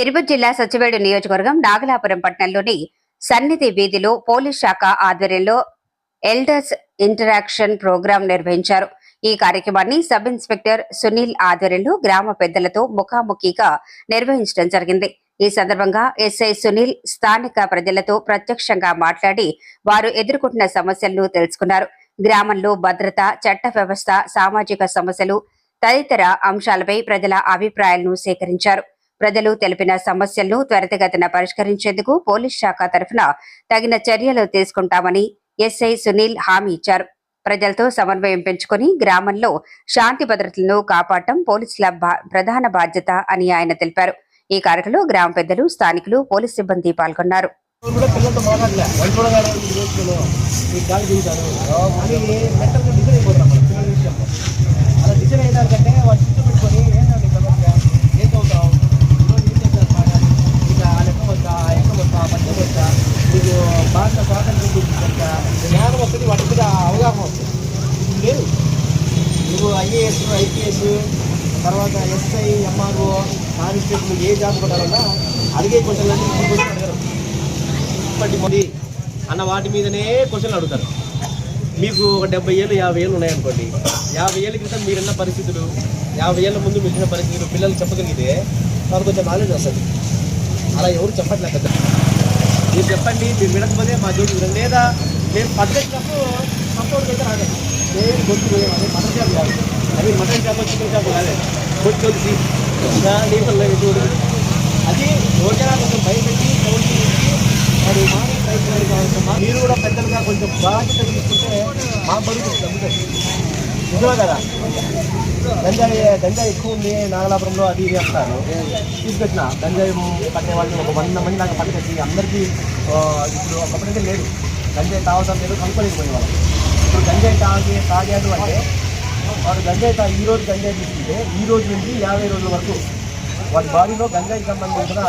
తిరుపతి జిల్లా సచివేడు నియోజకవర్గం నాగలాపురం పట్టణంలోని సన్నిధి వీధిలో పోలీస్ శాఖ ఆధ్వర్యంలో ఎల్డర్స్ ఇంటరాక్షన్ ప్రోగ్రాం నిర్వహించారు. ఈ కార్యక్రమాన్ని సబ్ ఇన్స్పెక్టర్ సునీల్ ఆధ్వర్యంలో గ్రామ పెద్దలతో ముఖాముఖిగా నిర్వహించడం జరిగింది. ఈ సందర్భంగా ఎస్ఐ సునీల్ స్థానిక ప్రజలతో ప్రత్యక్షంగా మాట్లాడి వారు ఎదుర్కొంటున్న సమస్యలను తెలుసుకున్నారు. గ్రామంలో భద్రత, చట్ట వ్యవస్థ, సామాజిక సమస్యలు తదితర అంశాలపై ప్రజల అభిప్రాయాలను సేకరించారు. ప్రజలు తెలిపిన సమస్యలను త్వరితగతిన పరిష్కరించేందుకు పోలీస్ శాఖ తరఫున తగిన చర్యలు తీసుకుంటామని ఎస్ఐ సునీల్ హామీ ఇచ్చారు. ప్రజలతో సమన్వయం పెంచుకుని గ్రామంలో శాంతి భద్రతలను కాపాడటం పోలీసుల ప్రధాన బాధ్యత అని ఆయన తెలిపారు. ఈ కార్యక్రమంలో గ్రామ పెద్దలు, స్థానికులు, పోలీసు సిబ్బంది పాల్గొన్నారు. భారత స్వాతంత్రం గురించి జ్ఞానం వస్తుంది, వాటి మీద అవగాహన వస్తుంది. ఇది లేదు. నువ్వు ఐఏఎస్, ఐపీఎస్, తర్వాత ఎస్ఐ, ఎంఆర్ఓ, కానిస్టేబుల్ ఏ జాబ్ కొట్టాలన్నా అడిగే క్వశ్చన్లు అడగరు. ఇప్పటి మంది అన్న వాటి మీదనే క్వశ్చన్లు అడుగుతారు. మీకు ఒక 70 ఏళ్ళు 50 ఏళ్ళు ఉన్నాయనుకోండి. 50 ఏళ్ళ క్రితం మీరున్న పరిస్థితులు, 50 ఏళ్ళ ముందు మీరున్న పరిస్థితులు పిల్లలు చెప్పగలిగితే వారు కొంచెం నాలెడ్జ్ వస్తుంది. అలా ఎవరు చెప్పట్లేదు కదా. మీరు చెప్పండి, మీరు వినకపోతే మా జోడి లేదా నేను పద్దెచ్చినప్పుడు కంపౌండ్ అయితే రాగండి. నేను గొంతు పోయాను. మటన్ షాప్ కాదు, అది మటన్ షాప్, చికెన్ షాప్ కాదు. గొంతు వచ్చి నీళ్ళు అది రోజా కొంచెం భయపెట్టి కౌంటీ ఇచ్చి వాడు మానే ప్రయత్నాలు కావాల్సిన మీరు కూడా పెద్దలుగా కొంచెం బాధ్యత తీసుకుంటే మా బరువు తగ్గుతుంది. నిజమే కదా. గంజాయి ఎక్కువ ఉంది నాగలాపురంలో, అది చేస్తారు. తీసుకొచ్చిన గంజాయి పట్టే వాళ్ళు ఒక 100 మంది దాకా పట్టుకొచ్చి అందరికీ ఇప్పుడు ఒకప్పుడైతే లేదు, గంజాయి తాగడం లేదు, కనుక్కోలేకపోయే వాళ్ళు. ఇప్పుడు గంజాయి తాగాడు అంటే వాడు గంజాయి ఈ రోజు గంజాయి తీసుకుంటే ఈ రోజు నుంచి 50 రోజుల వరకు వాడి బాడీలో గంజాయికి సంబంధించిన